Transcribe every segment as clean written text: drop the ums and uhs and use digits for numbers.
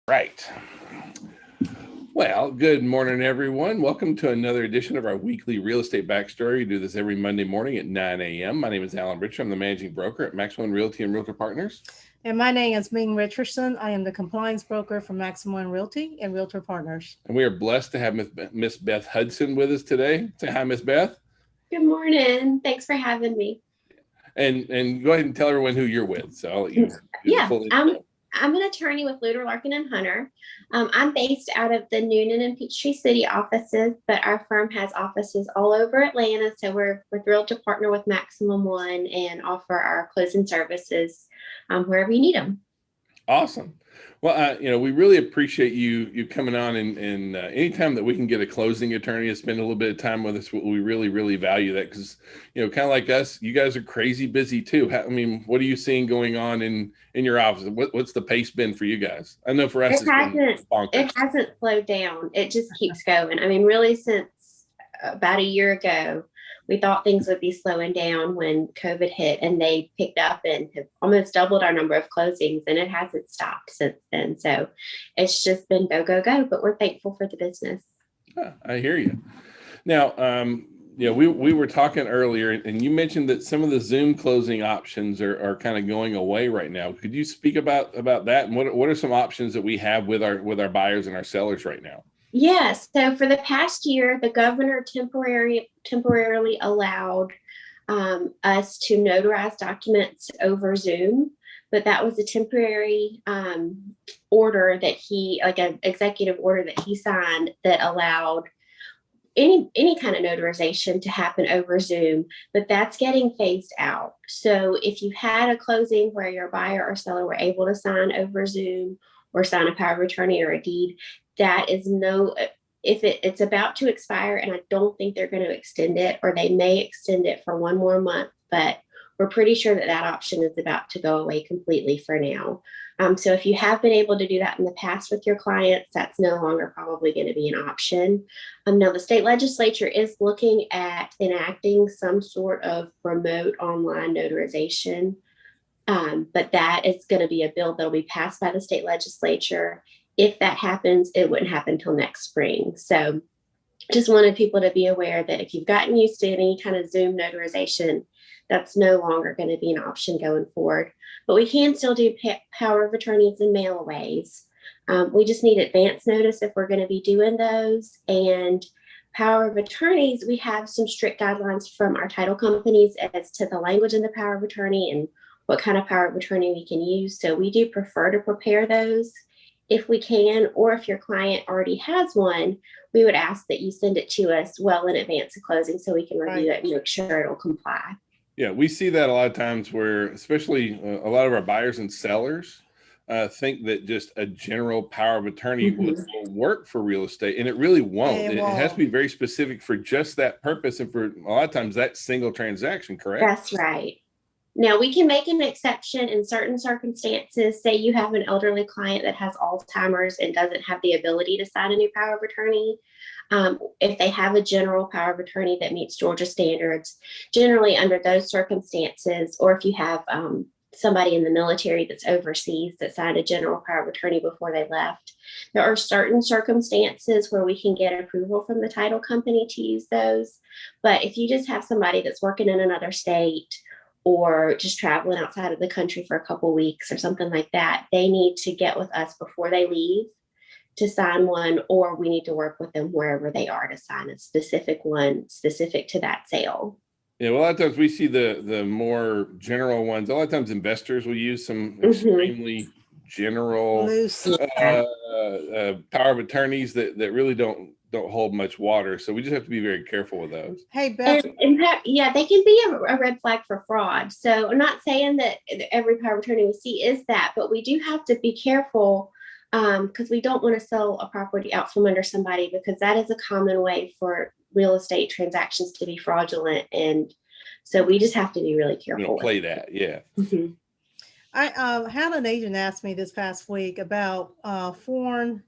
Right. Well, good morning, everyone. Welcome to another edition of our weekly real estate backstory. We do this every Monday morning at 9 a.m. My name is Alan Richard. I'm the managing broker at Maximum Realty and Realtor Partners. And my name is Ming Richardson. I am the compliance broker for Maximum Realty and Realtor Partners. And we are blessed to have Miss Beth Hudson with us today. Say hi, Miss Beth. Good morning. Thanks for having me. And go ahead and tell everyone who you're with. So I'll let you do Yeah, the full I'm an attorney with Luter, Larkin and Hunter. I'm based out of the Noonan and Peachtree City offices, but our firm has offices all over Atlanta. So we're thrilled to partner with Maximum One and offer our closing services wherever you need them. Awesome. Well, we really appreciate you coming on, and anytime that we can get a closing attorney to spend a little bit of time with us, we really, really value that because, kind of like us, you guys are crazy busy too. What are you seeing going on in your office? What's the pace been for you guys? I know for us, it hasn't slowed down. It just keeps going. Really, since about a year ago, we thought things would be slowing down when COVID hit, and they picked up and have almost doubled our number of closings, and it hasn't stopped since then. So it's just been go, go, go, but we're thankful for the business. I hear you. Now, we were talking earlier, and you mentioned that some of the Zoom closing options are kind of going away right now. Could you speak about that, and what are some options that we have with our buyers and our sellers right now? Yes. So for the past year, the governor temporarily allowed us to notarize documents over Zoom, but that was a temporary order that an executive order that he signed that allowed any kind of notarization to happen over Zoom, but that's getting phased out. So if you had a closing where your buyer or seller were able to sign over Zoom or sign a power of attorney or a deed, that is if it's about to expire, and I don't think they're going to extend it, or they may extend it for one more month, but we're pretty sure that option is about to go away completely for now. So if you have been able to do that in the past with your clients, that's no longer probably going to be an option. Now, the state legislature is looking at enacting some sort of remote online notarization, but that is going to be a bill that will be passed by the state legislature. If that happens, it wouldn't happen until next spring. So just wanted people to be aware that if you've gotten used to any kind of Zoom notarization, that's no longer going to be an option going forward. But we can still do power of attorneys and mailaways. We just need advance notice if we're going to be doing those. And power of attorneys, we have some strict guidelines from our title companies as to the language in the power of attorney and what kind of power of attorney we can use. So we do prefer to prepare those if we can, or if your client already has one, we would ask that you send it to us well in advance of closing so we can review it and make sure it'll comply. Yeah, we see that a lot of times where, especially a lot of our buyers and sellers think that just a general power of attorney will work for real estate, and it really won't. It has to be very specific for just that purpose, and for a lot of times that single transaction, correct? That's right. Now, we can make an exception in certain circumstances. Say you have an elderly client that has Alzheimer's and doesn't have the ability to sign a new power of attorney. If they have a general power of attorney that meets Georgia standards, generally under those circumstances, or if you have somebody in the military that's overseas that signed a general power of attorney before they left, there are certain circumstances where we can get approval from the title company to use those. But if you just have somebody that's working in another state, or just traveling outside of the country for a couple of weeks or something like that, they need to get with us before they leave to sign one, or we need to work with them wherever they are to sign a specific one specific to that sale. Yeah, well, a lot of times we see the more general ones. A lot of times investors will use some extremely general power of attorneys that really don't hold much water. So we just have to be very careful with those. Hey, Beth. Yeah, they can be a red flag for fraud. So I'm not saying that every power of attorney we see is that, but we do have to be careful because we don't want to sell a property out from under somebody, because that is a common way for real estate transactions to be fraudulent. And so we just have to be really careful. Don't play that. Yeah. Mm-hmm. I had an agent ask me this past week about foreign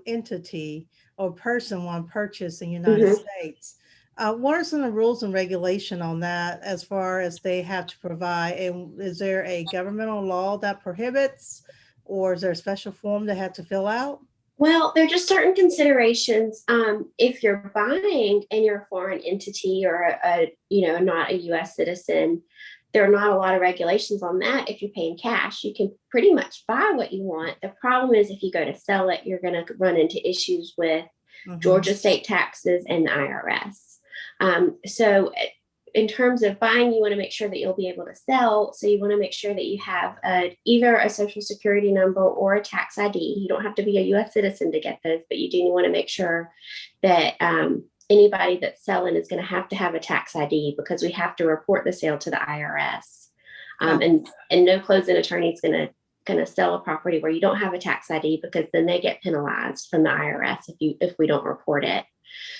entity or person want to purchase in the United States. What are some of the rules and regulation on that as far as they have to provide? And is there a governmental law that prohibits or is there a special form they have to fill out? Well, there are just certain considerations. If you're buying and you're a foreign entity or not a U.S. citizen, there are not a lot of regulations on that. If you're paying cash, you can pretty much buy what you want. The problem is if you go to sell it, you're going to run into issues with Georgia state taxes and the IRS. So in terms of buying, you want to make sure that you'll be able to sell. So you want to make sure that you have either a social security number or a tax ID. You don't have to be a U.S. citizen to get those, but you do want to make sure that anybody that's selling is going to have a tax ID, because we have to report the sale to the IRS. And no closing attorney is going to sell a property where you don't have a tax ID, because then they get penalized from the IRS if we don't report it.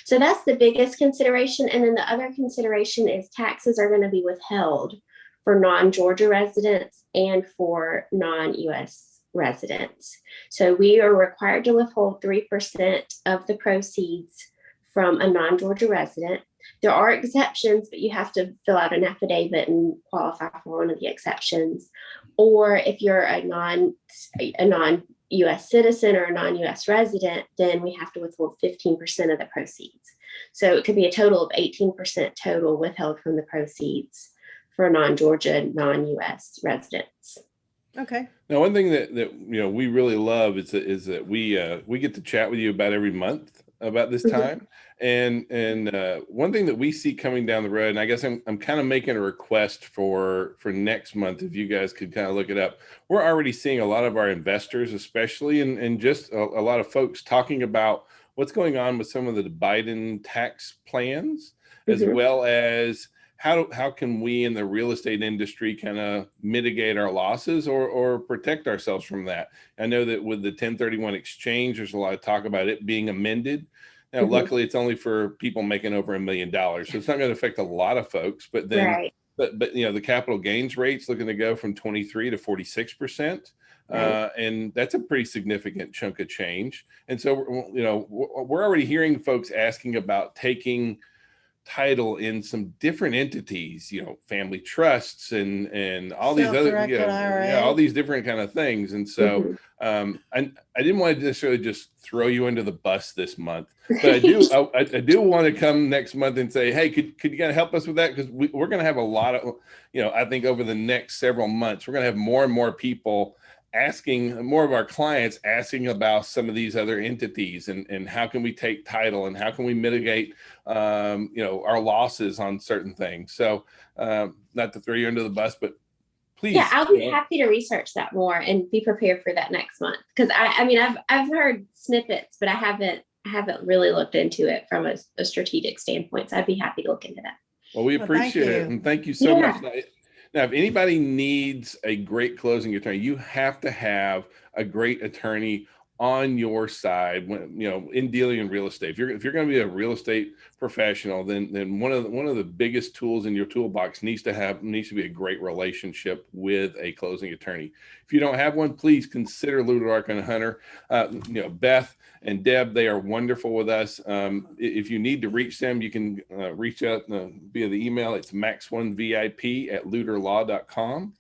So that's the biggest consideration. And then the other consideration is taxes are going to be withheld for non-Georgia residents and for non-US residents. So we are required to withhold 3% of the proceeds from a non-Georgia resident. There are exceptions, but you have to fill out an affidavit and qualify for one of the exceptions. Or if you're a non-US citizen or a non-US resident, then we have to withhold 15% of the proceeds. So it could be a total of 18% total withheld from the proceeds for non-Georgia, non-US residents. Okay. Now, one thing that we really love is that we get to chat with you about every month about this time. And one thing that we see coming down the road, and I guess I'm kind of making a request for next month, if you guys could kind of look it up. We're already seeing a lot of our investors, especially, and just a lot of folks talking about what's going on with some of the Biden tax plans, as well as how can we in the real estate industry kind of mitigate our losses or protect ourselves from that. I know that with the 1031 exchange, there's a lot of talk about it being amended. Now, luckily, it's only for people making over $1 million, so it's not going to affect a lot of folks. But then, but the capital gains rate's looking to go from 23 to 46%, and that's a pretty significant chunk of change. And so, we're already hearing folks asking about taking title in some different entities, family trusts and all these other, all these different kind of things. And so I didn't want to necessarily just throw you under the bus this month, but I do want to come next month and say, hey, could you kind of help us with that? Because we're going to have a lot of, I think over the next several months, we're going to have more and more people asking, more of our clients asking about some of these other entities and how can we take title and how can we mitigate, our losses on certain things. So not to throw you under the bus, but please. Yeah, I'll be happy to research that more and be prepared for that next month. Because I've heard snippets, but I haven't really looked into it from a strategic standpoint. So I'd be happy to look into that. Well, we appreciate it. And thank you so much. Now, if anybody needs a great closing attorney, you have to have a great attorney on your side when, in dealing in real estate. If you're going to be a real estate professional, then one of the biggest tools in your toolbox needs to be a great relationship with a closing attorney. If you don't have one, please consider Luter, Larkin & Hunter. Beth and Deb, they are wonderful with us. If you need to reach them, you can reach out via the email. It's max1vip@luterlaw.com.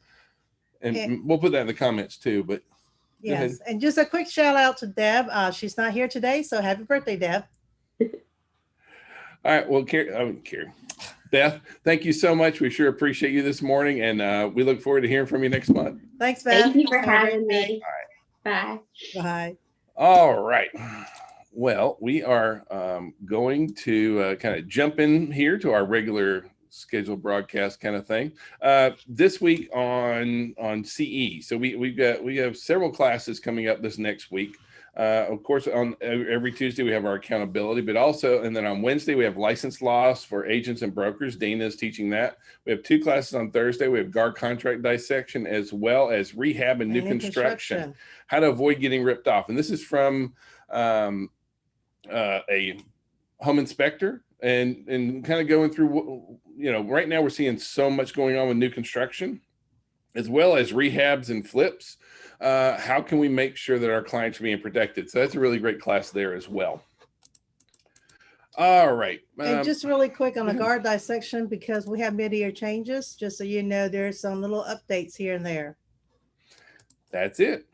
And we'll put that in the comments too, but yes. And just a quick shout out to Deb. She's not here today, so happy birthday, Deb. All right. Well, Beth, thank you so much. We sure appreciate you this morning, and we look forward to hearing from you next month. Thanks, Beth. Thank you for having me. All right. Bye. Bye. All right. Well, we are going to kind of jump in here to our regular scheduled broadcast kind of thing. This week on CE. So we have several classes coming up this next week. Of course, on every Tuesday we have our accountability, but also, and then on Wednesday we have license loss for agents and brokers. Dana is teaching that. We have 2 classes on Thursday. We have guard contract dissection, as well as rehab and new construction. How to avoid getting ripped off. And this is from a home inspector and kind of going through, right now we're seeing so much going on with new construction, as well as rehabs and flips. How can we make sure that our clients are being protected? So that's a really great class there as well. All right. And just really quick on the guard dissection, because we have mid-year changes, just so you know, there's some little updates here and there. That's it.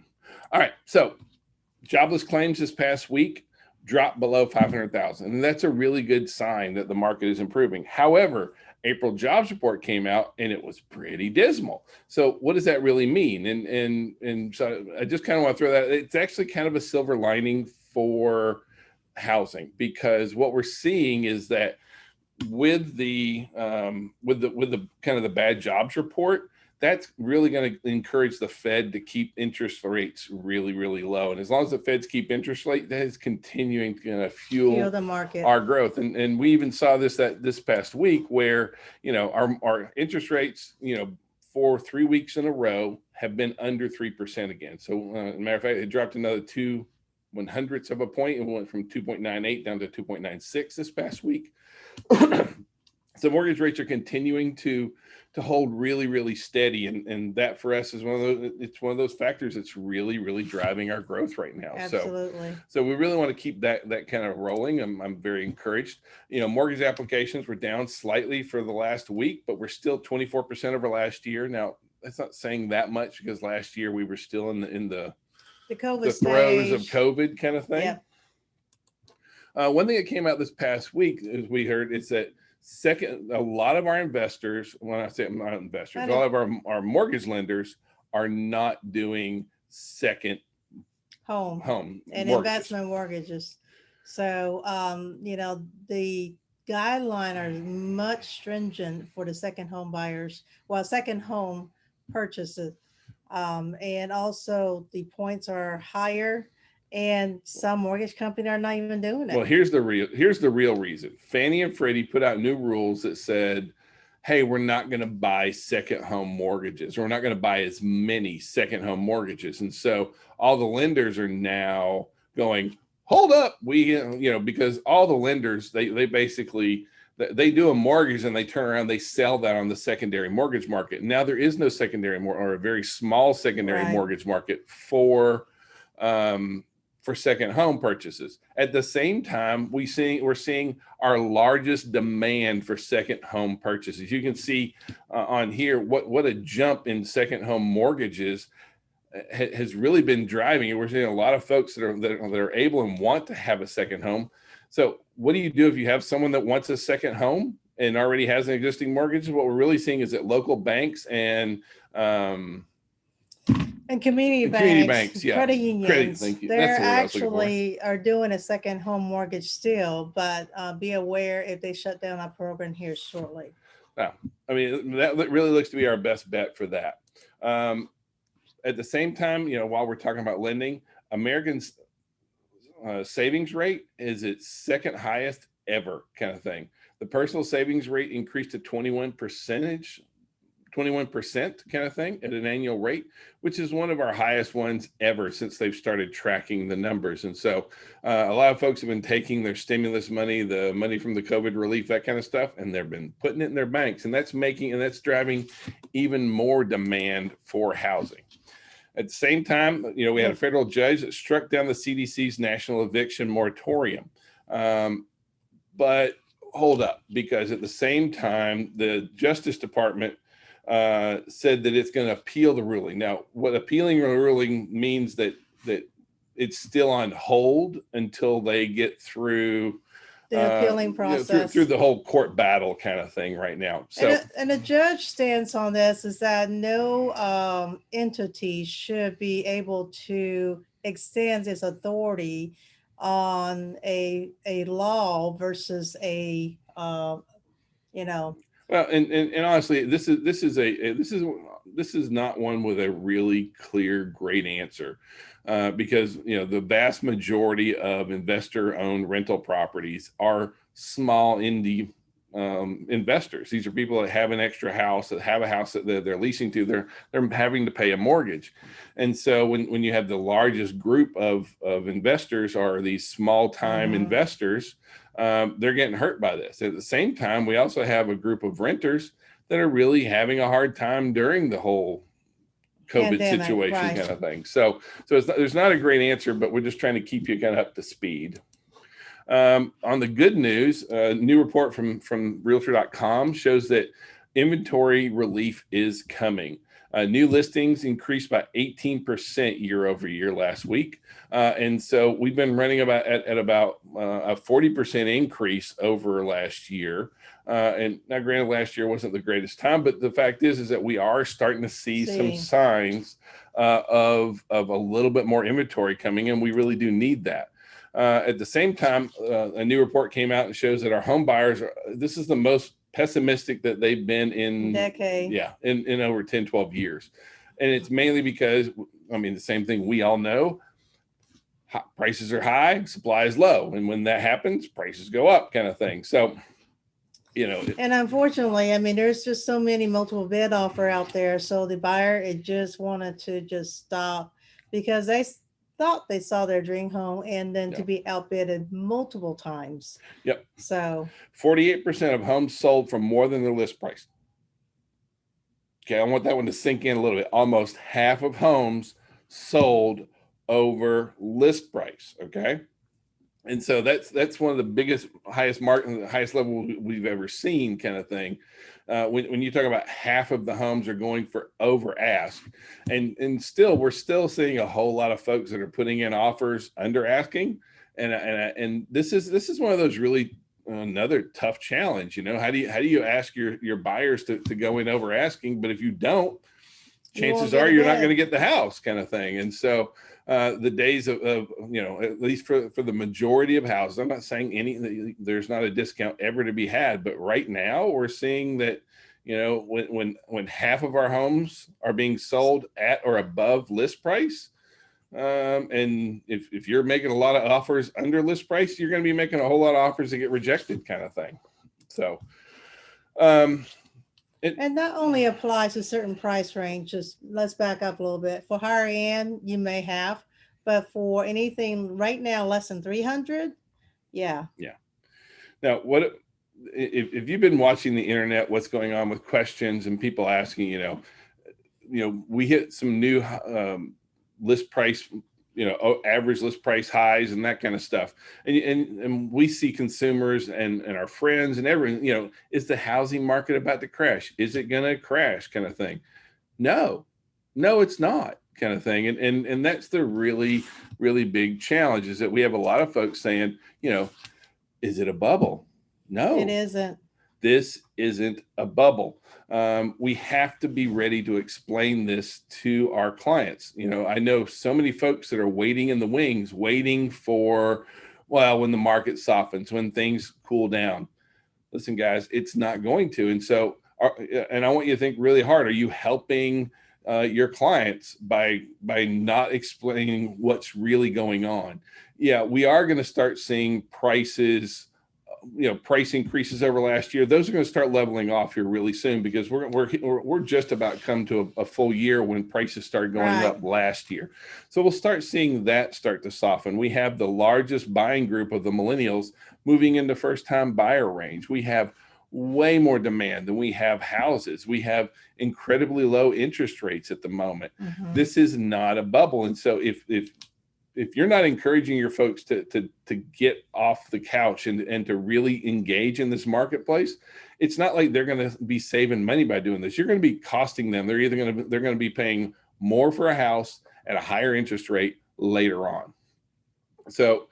All right. So jobless claims this past week dropped below 500,000. And that's a really good sign that the market is improving. However, April jobs report came out and it was pretty dismal. So what does that really mean? And so I just kind of want to throw that. It's actually kind of a silver lining for housing, because what we're seeing is that with the kind of the bad jobs report, that's really going to encourage the Fed to keep interest rates really, really low. And as long as the Feds keep interest rate, that is continuing to fuel the market. our growth. And we even saw this past week where, our interest rates, for 3 weeks in a row have been under 3% again. So as a matter of fact, it dropped another 0.02 of a point. It went from 2.98 down to 2.96 this past week. So mortgage rates are continuing to hold really, really steady. And that for us is one of those factors that's really, really driving our growth right now. Absolutely. So we really want to keep that kind of rolling. I'm very encouraged. Mortgage applications were down slightly for the last week, but we're still 24% over last year. Now, that's not saying that much, because last year we were still in the COVID throes of stage. COVID kind of thing. Yep. One thing that came out this past week, as we heard, is that a lot of our investors, when I say not investors, a lot of our mortgage lenders are not doing second home and mortgages. investment mortgages. So, the guideline are much stringent for the second home buyers, second home purchases. And also the points are higher, and some mortgage companies are not even doing it. Well, here's the real reason. Fannie and Freddie put out new rules that said, hey, we're not going to buy second home mortgages. We're not going to buy as many second home mortgages. And so all the lenders are now going, hold up. Because all the lenders, they basically, they do a mortgage and they turn around, they sell that on the secondary mortgage market. Now there is no secondary or a very small secondary mortgage market for second home purchases. At the same time, we're seeing our largest demand for second home purchases. You can see on here what a jump in second home mortgages has really been driving. We're seeing a lot of folks that are able and want to have a second home. So what do you do if you have someone that wants a second home and already has an existing mortgage? What we're really seeing is that local banks and community banks, yeah. credit unions, thank you. they're actually are doing a second home mortgage still, but be aware if they shut down our program here shortly. Wow. I mean, that really looks to be our best bet for that. At the same time, while we're talking about lending, Americans' savings rate is its second highest ever kind of thing. The personal savings rate increased to 21% kind of thing at an annual rate, which is one of our highest ones ever since they've started tracking the numbers. And so a lot of folks have been taking their stimulus money, the money from the COVID relief, that kind of stuff, and they've been putting it in their banks. And that's driving even more demand for housing. At the same time, we had a federal judge that struck down the CDC's national eviction moratorium. But hold up, because at the same time, the Justice Department said that it's going to appeal the ruling. Now, what appealing the ruling means that it's still on hold until they get through the appealing process, through the whole court battle kind of thing right now. So, and the judge stance on this is that no entity should be able to extend its authority on a law versus a Well, and honestly, this is not one with a really clear, great answer, because the vast majority of investor-owned rental properties are small indie investors. These are people that have an extra house, that have a house that they're leasing to. They're having to pay a mortgage, and so when you have the largest group of investors are these small-time investors. They're getting hurt by this. At the same time, we also have a group of renters that are really having a hard time during the whole COVID situation kind of thing. So there's not a great answer, but we're just trying to keep you kind of up to speed. On the good news, a new report from realtor.com shows that inventory relief is coming. New listings increased by 18% year over year last week. And so we've been running about at about a 40% increase over last year. And now granted, last year wasn't the greatest time, but the fact is that we are starting to see some signs of a little bit more inventory coming in. We really do need that. At the same time, a new report came out and shows that our home buyers this is the most pessimistic that they've been in decade. Yeah, in over 10, 12 years. And it's mainly because, I mean, the same thing we all know, prices are high, supply is low. And when that happens, prices go up kind of thing. So, and unfortunately, I mean, there's just so many multiple bid offer out there. So the buyer, it just wanted to just stop because they thought they saw their dream home and then to be outbidded multiple times. Yep. So 48% of homes sold for more than their list price. Okay, I want that one to sink in a little bit. Almost half of homes sold over list price. Okay. And so that's one of the biggest, highest level we've ever seen kind of thing. When you talk about half of the homes are going for over ask, and still we're still seeing a whole lot of folks that are putting in offers under asking, and this is one of those really another tough challenge. How do you ask your buyers to go in over asking, but if you don't, chances are you're not going to get the house kind of thing. And so the days of at least for the majority of houses, I'm not saying there's not a discount ever to be had, but right now we're seeing that when half of our homes are being sold at or above list price, and if you're making a lot of offers under list price, you're going to be making a whole lot of offers that get rejected kind of thing. So and that only applies to certain price ranges. Let's back up a little bit. For higher end, you may have, but for anything right now less than 300, yeah. Now, what if you've been watching the internet? What's going on with questions and people asking? We hit some new list price, average list price highs and that kind of stuff. And we see consumers and our friends and everyone, is the housing market about to crash? Is it going to crash kind of thing? No, it's not kind of thing. And that's the really, really big challenge is that we have a lot of folks saying, is it a bubble? No, it isn't. This isn't a bubble. We have to be ready to explain this to our clients. I know so many folks that are waiting in the wings, waiting for, when the market softens, when things cool down. Listen, guys, it's not going to. And so, and I want you to think really hard. Are you helping your clients by not explaining what's really going on? Yeah, we are going to start seeing prices, price increases over last year. Those are going to start leveling off here really soon because we're just about come to a full year when prices started going up last year. So we'll start seeing that start to soften. We have the largest buying group of the millennials moving into first-time buyer range. We have way more demand than we have houses. We have incredibly low interest rates at the moment. Mm-hmm. This is not a bubble. And so if you're not encouraging your folks to get off the couch and to really engage in this marketplace, it's not like they're going to be saving money by doing this. You're going to be costing them. They're going to be paying more for a house at a higher interest rate later on. So,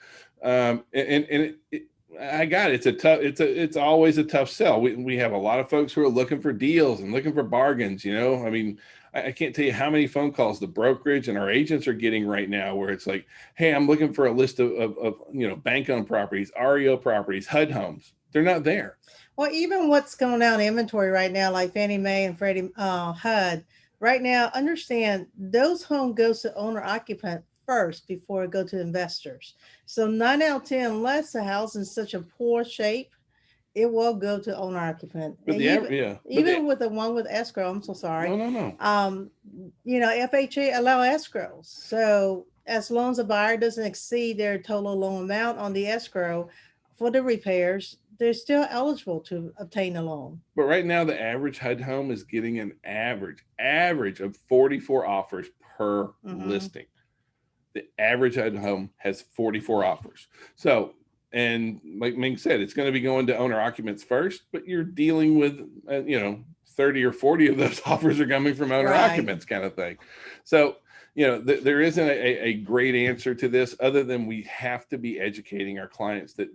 I got it. It's always a tough sell. We have a lot of folks who are looking for deals and looking for bargains. I mean, I can't tell you how many phone calls the brokerage and our agents are getting right now where it's like, hey, I'm looking for a list of bank-owned properties, REO properties, HUD homes. They're not there. Well, even what's going out in inventory right now, like Fannie Mae and Freddie HUD, right now, understand those homes goes to owner occupant first before it go to investors. So 9 out of 10, unless the house is in such a poor shape, it will go to owner occupant. But even with the one with escrow, I'm so sorry. No. FHA allow escrows. So as long as the buyer doesn't exceed their total loan amount on the escrow for the repairs, they're still eligible to obtain a loan. But right now, the average HUD home is getting an average of 44 offers per listing. The average HUD home has 44 offers. So, and like Ming said, it's going to be going to owner occupants first, but you're dealing with, 30 or 40 of those offers are coming from owner Right. occupants kind of thing. So, there isn't a great answer to this other than we have to be educating our clients that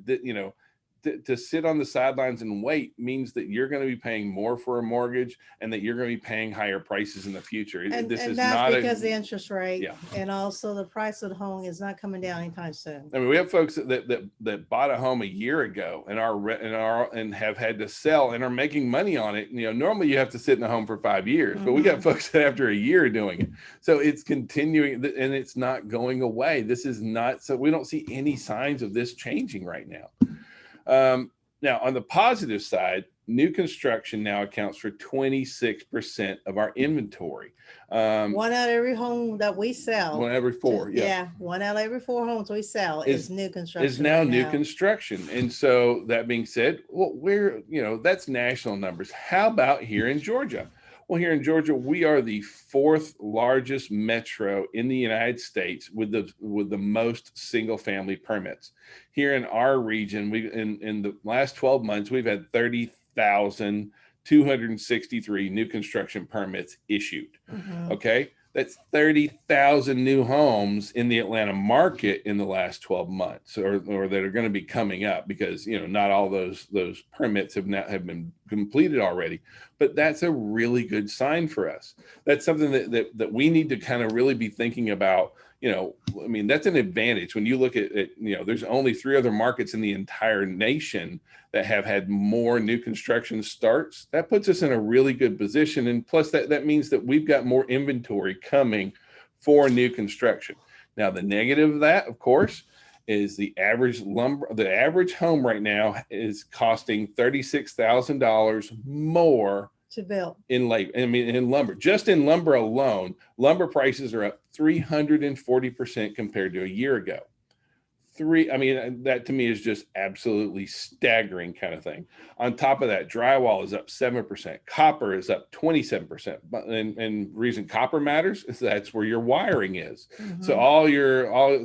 to sit on the sidelines and wait means that you're going to be paying more for a mortgage and that you're going to be paying higher prices in the future. And This is that's not because the interest rate, Yeah. and also the price of the home is not coming down anytime soon. I mean, we have folks that bought a home a year ago and have had to sell and are making money on it. Normally you have to sit in a home for 5 years, but we got folks that after a year doing it. So it's continuing and it's not going away. This is not, so we don't see any signs of this changing right now. Now, on the positive side, new construction now accounts for 26% of our inventory. One out of every home that we sell. One every four. Yeah. One out of every 4 homes we sell is new construction. Is now right new now. construction. And so that being said, well, that's national numbers. How about here in Georgia? Well, here in Georgia, we are the 4th largest metro in the United States with the most single family permits. Here in our region, in the last 12 months, we've had 30,263 new construction permits issued. Okay. That's 30,000 new homes in the Atlanta market in the last 12 months, or that are going to be coming up, because not all those permits have been completed already. But that's a really good sign for us. That's something that we need to kind of really be thinking about. I mean, that's an advantage when you look at there's only 3 other markets in the entire nation that have had more new construction starts. That puts us in a really good position. And plus that means that we've got more inventory coming for new construction. Now, the negative of that, of course, is the average home right now is costing $36,000 more to build in labor. I mean, in lumber, just in lumber alone, lumber prices are up 340% compared to a year ago. That to me is just absolutely staggering kind of thing. On top of that, drywall is up 7%. Copper is up 27%. And reason copper matters is that's where your wiring is. So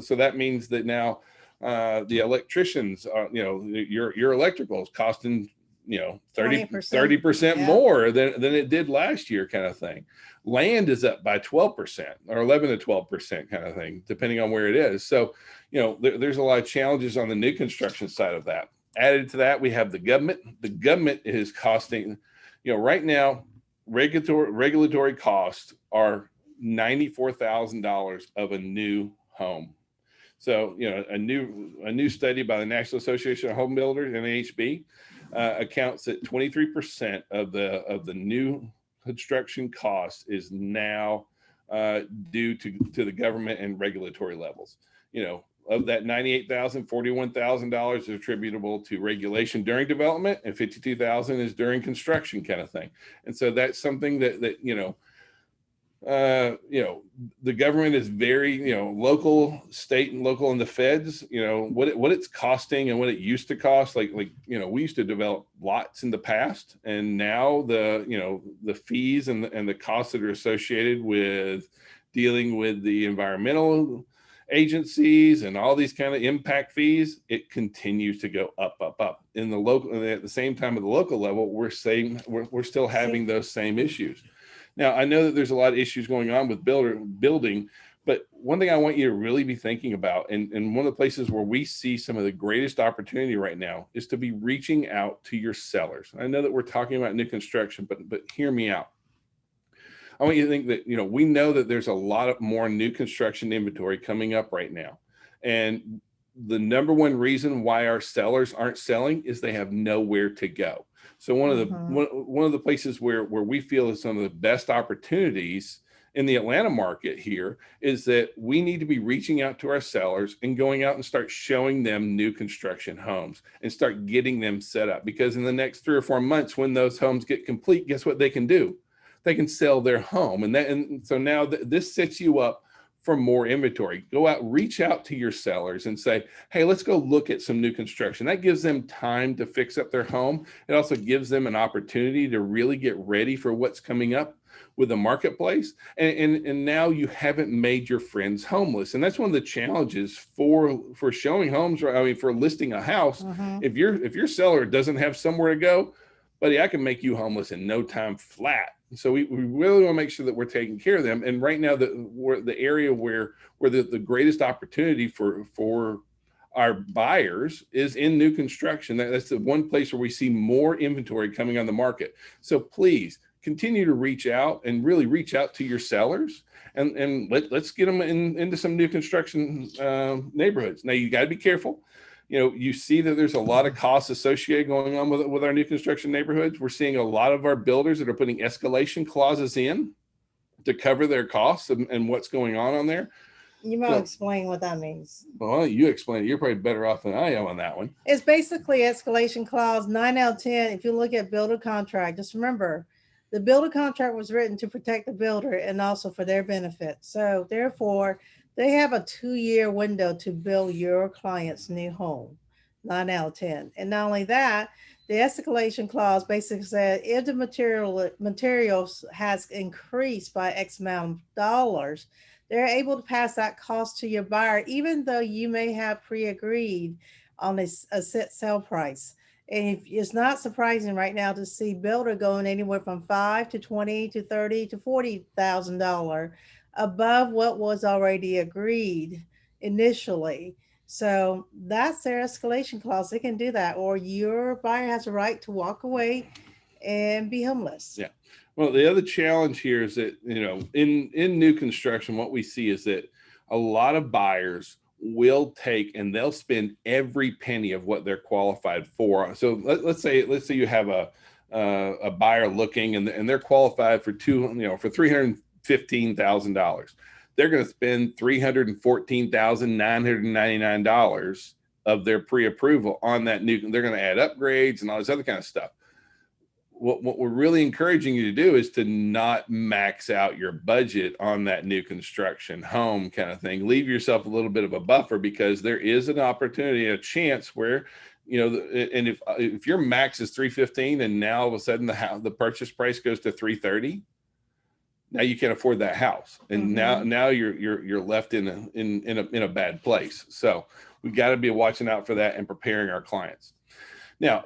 so that means that now the electricians are, your electrical is costing 30% more than it did last year kind of thing. Land is up by 12% or 11 to 12% kind of thing, depending on where it is. So, there's a lot of challenges on the new construction side of that. Added to that, we have the government. The government is costing, right now, regulatory costs are $94,000 of a new home. So, a new study by the National Association of Home Builders, NAHB, accounts that 23% of the new construction cost is now due to the government and regulatory levels. Of that $98,000, $41,000 is attributable to regulation during development, and $52,000 is during construction kind of thing. And so that's something that the government is very, local, state and local, and the feds, what it's costing and what it used to cost. Like, we used to develop lots in the past, and now the fees and the costs that are associated with dealing with the environmental agencies and all these kind of impact fees, it continues to go up in the local. And at the same time, at the local level, we're still having those same issues. Now, I know that there's a lot of issues going on with building, but one thing I want you to really be thinking about, and one of the places where we see some of the greatest opportunity right now, is to be reaching out to your sellers. I know that we're talking about new construction, but hear me out. I want you to think that, we know that there's a lot of more new construction inventory coming up right now. And the number one reason why our sellers aren't selling is they have nowhere to go. So one of the places where we feel is some of the best opportunities in the Atlanta market here is that we need to be reaching out to our sellers and going out and start showing them new construction homes and start getting them set up. Because in the next 3 or 4 months, when those homes get complete, guess what they can do? They can sell their home. And so now this sets you up for more inventory. Go out, reach out to your sellers and say, hey, let's go look at some new construction. That gives them time to fix up their home. It also gives them an opportunity to really get ready for what's coming up with the marketplace. And now you haven't made your friends homeless. And that's one of the challenges for showing homes, for listing a house. If your seller doesn't have somewhere to go, buddy, I can make you homeless in no time flat. So we really want to make sure that we're taking care of them. And right now, the area where the greatest opportunity for our buyers is in new construction. That's the one place where we see more inventory coming on the market. So please continue to reach out and really reach out to your sellers, and let's get them into some new construction neighborhoods. Now you got to be careful. You see that there's a lot of costs associated going on with our new construction neighborhoods. We're seeing a lot of our builders that are putting escalation clauses in to cover their costs and what's going on there. You might explain what that means. Well, you explain it. You're probably better off than I am on that one. It's basically escalation clause 9 out of 10. If you look at builder contract, just remember, the builder contract was written to protect the builder and also for their benefit. So therefore, they have a 2-year window to build your client's new home, 9 out of 10. And not only that, the escalation clause basically said if the materials has increased by X amount of dollars, they're able to pass that cost to your buyer, even though you may have pre-agreed on a set sale price. And it's not surprising right now to see builder going anywhere from $5,000 to $20,000 to $30,000 to $40,000 above what was already agreed initially. So that's their escalation clause. They can do that, or your buyer has a right to walk away and be homeless. Yeah. Well, the other challenge here is that, in new construction, what we see is that a lot of buyers will take and they'll spend every penny of what they're qualified for. So let's say you have a buyer looking and they're qualified for $315,000. They're going to spend $314,999 of their pre-approval on that new. They're going to add upgrades and all this other kind of stuff. What we're really encouraging you to do is to not max out your budget on that new construction home kind of thing. Leave yourself a little bit of a buffer, because there is an opportunity, a chance where, and if your max is 315 and now all of a sudden the purchase price goes to 330, now you can't afford that house, and now you're left in a bad place. So we've got to be watching out for that and preparing our clients. Now,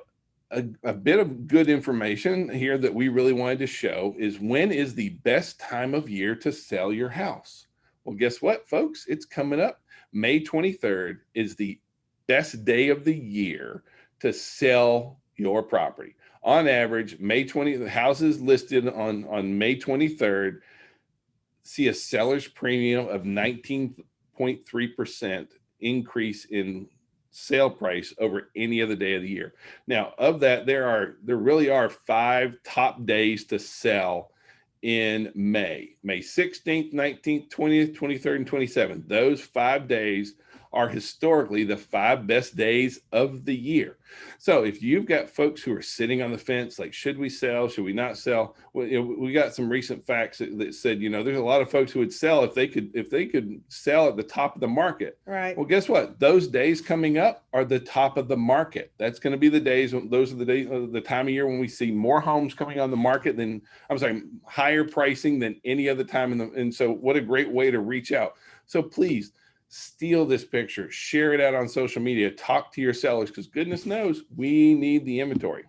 a bit of good information here that we really wanted to show is when is the best time of year to sell your house. Well, guess what, folks? It's coming up. May 23rd is the best day of the year to sell your property. On average, the houses listed on May 23rd see a seller's premium of 19.3% increase in sale price over any other day of the year. Now, of that, there really are 5 top days to sell in May. May 16th, 19th, 20th, 23rd, and 27th. Those 5 days are historically the 5 best days of the year. So if you've got folks who are sitting on the fence, like, should we sell? Should we not sell? Well, we got some recent facts that said, there's a lot of folks who would sell if they could sell at the top of the market. Right. Well, guess what? Those days coming up are the top of the market. That's going to be the days. Those are the days, the time of year when we see more homes coming on the market higher pricing than any other time. And so what a great way to reach out. So please, steal this picture, share it out on social media, talk to your sellers, because goodness knows we need the inventory.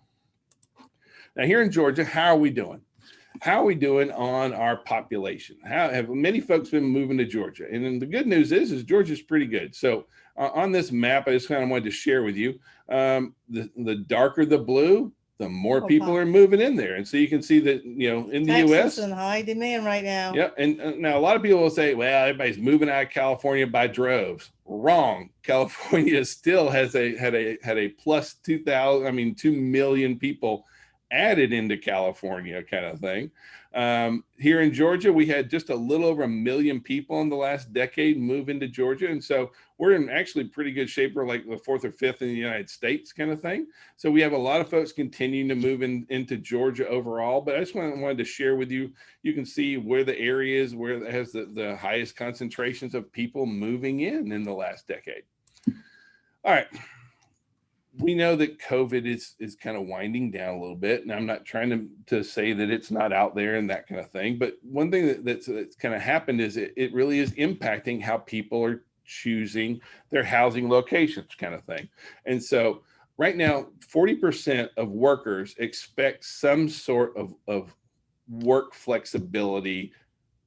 Now, here in Georgia, how are we doing? How are we doing on our population? How have many folks been moving to Georgia? And then the good news is Georgia's pretty good. So on this map, I just kind of wanted to share with you, the darker the blue, the more people are moving in there. And so you can see that, in the Texas U.S. in high demand right now. Yeah. And now a lot of people will say, well, everybody's moving out of California by droves. Wrong. California still had a plus 2 million people added into California kind of thing. Here in Georgia, we had just a little over 1 million people in the last decade move into Georgia. And so we're in actually pretty good shape. We're like the 4th or 5th in the United States kind of thing. So we have a lot of folks continuing to move into Georgia overall. But I just wanted to share with you, you can see where the area is, where it has the highest concentrations of people moving in the last decade. All right. We know that COVID is kind of winding down a little bit, and I'm not trying to say that it's not out there and that kind of thing. But one thing that's kind of happened is it really is impacting how people are choosing their housing locations kind of thing. And so right now, 40% of workers expect some sort of work flexibility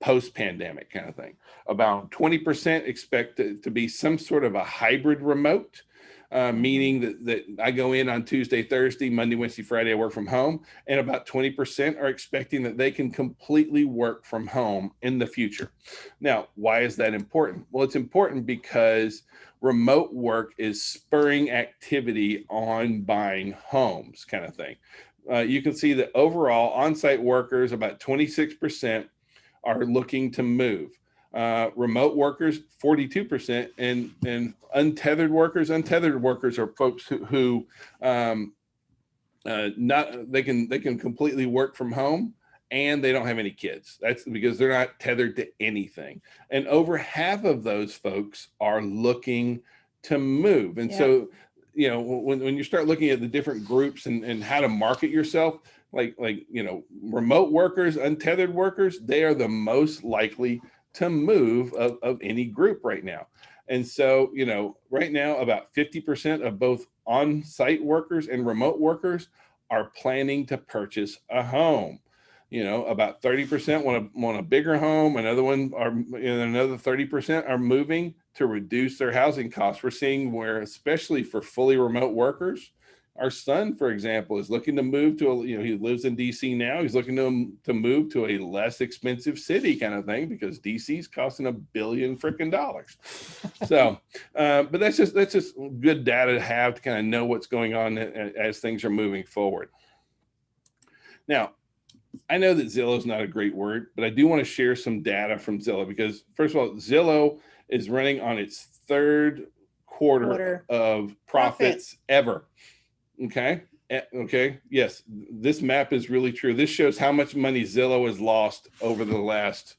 post-pandemic kind of thing. About 20% expect it to be some sort of a hybrid remote, meaning that I go in on Tuesday, Thursday, Monday, Wednesday, Friday, I work from home. And about 20% are expecting that they can completely work from home in the future. Now, why is that important? Well, it's important because remote work is spurring activity on buying homes kind of thing. You can see that overall on-site workers, about 26%, are looking to move. Remote workers, 42%, and untethered workers are folks who not they can completely work from home and they don't have any kids. That's because they're not tethered to anything. And over half of those folks are looking to move. And so, you know, when you start looking at the different groups and how to market yourself, like you know, remote workers, untethered workers, they are the most likely to move of any group right now. And so, you know, right now about 50% of both on-site workers and remote workers are planning to purchase a home. You know, about 30% want a bigger home. Another 30% are moving to reduce their housing costs. We're seeing where, especially for fully remote workers, our son, for example, is looking to move to he lives in DC now. He's looking to move to a less expensive city kind of thing because DC's costing $1 billion freaking dollars. So, but that's just good data to have to kind of know what's going on as things are moving forward. Now, I know that Zillow is not a great word, but I do want to share some data from Zillow because, first of all, Zillow is running on its third quarter of profits ever. Okay. Okay. Yes. This map is really true. This shows how much money Zillow has lost over the last,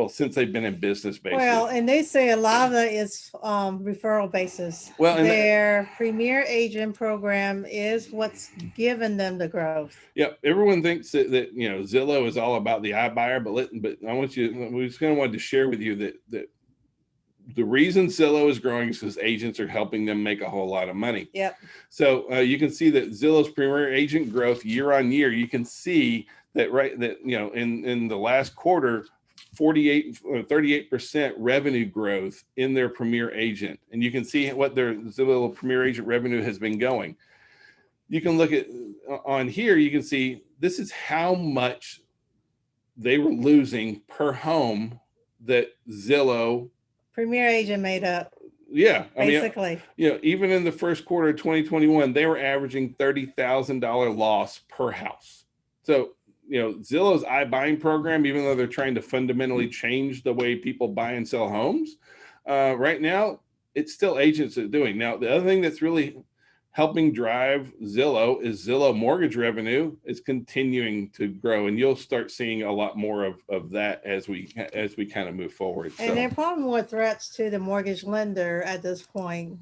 since they've been in business, basically. Well, and they say a lot of that is referral basis. Well, and their premier agent program is what's given them the growth. Yeah. Everyone thinks that you know, Zillow is all about the iBuyer, but I want you, we just kind of wanted to share with you that the reason Zillow is growing is because agents are helping them make a whole lot of money. Yep. So you can see that Zillow's premier agent growth year on year, you can see that you know, in the last quarter, 38% revenue growth in their premier agent. And you can see what their Zillow premier agent revenue has been going. You can look at on here, you can see this is how much they were losing per home that Zillow premier agent made up. Yeah. Basically. I mean, you know, even in the first quarter of 2021, they were averaging $30,000 loss per house. So, you know, Zillow's iBuying program, even though they're trying to fundamentally change the way people buy and sell homes, right now, it's still agents that are doing. Now, the other thing that's really helping drive Zillow is Zillow mortgage revenue is continuing to grow, and you'll start seeing a lot more of that as we kind of move forward. And there are probably more threats to the mortgage lender at this point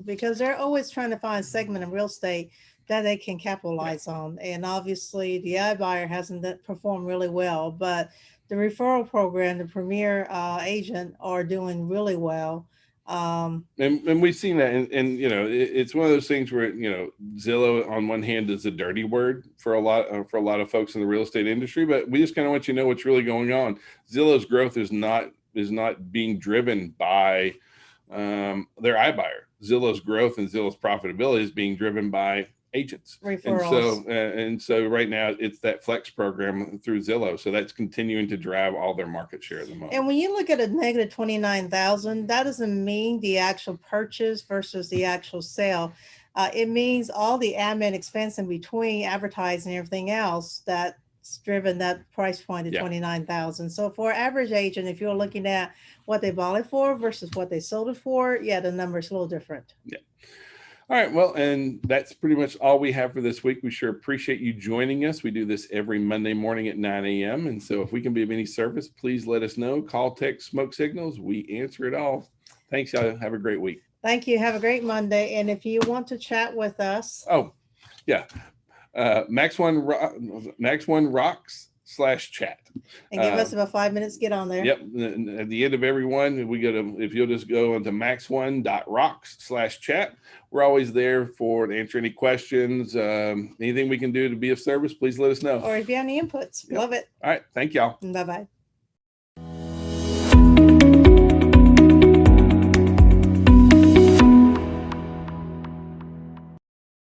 because they're always trying to find a segment of real estate that they can capitalize on. And obviously the iBuyer hasn't performed really well, but the referral program, the premier agent are doing really well. And we've seen that, and you know, it's one of those things where, you know, Zillow on one hand is a dirty word for a lot of folks in the real estate industry, but we just kind of want you to know what's really going on. Zillow's growth is not being driven by their iBuyer. Zillow's growth and Zillow's profitability is being driven by agents. Referrals. And so right now it's that flex program through Zillow. So that's continuing to drive all their market share at the moment. And when you look at a negative 29,000, that doesn't mean the actual purchase versus the actual sale. It means all the admin expense in between advertising and everything else that's driven that price point to 29,000. So for average agent, if you're looking at what they bought it for versus what they sold it for, the number is a little different. Yeah. All right. Well, and that's pretty much all we have for this week. We sure appreciate you joining us. We do this every Monday morning at 9 a.m. And so if we can be of any service, please let us know. Call, text, smoke signals. We answer it all. Thanks, y'all. Have a great week. Thank you. Have a great Monday. And if you want to chat with us. Oh, yeah. Max One Rocks rocks/chat. And give us about 5 minutes to get on there. Yep. And at the end of every one, we go to, if you'll just go into max1.rocks/chat, we're always there to answer any questions. Anything we can do to be of service, please let us know. Or if you have any inputs. Yep. Love it. All right. Thank y'all. Bye-bye.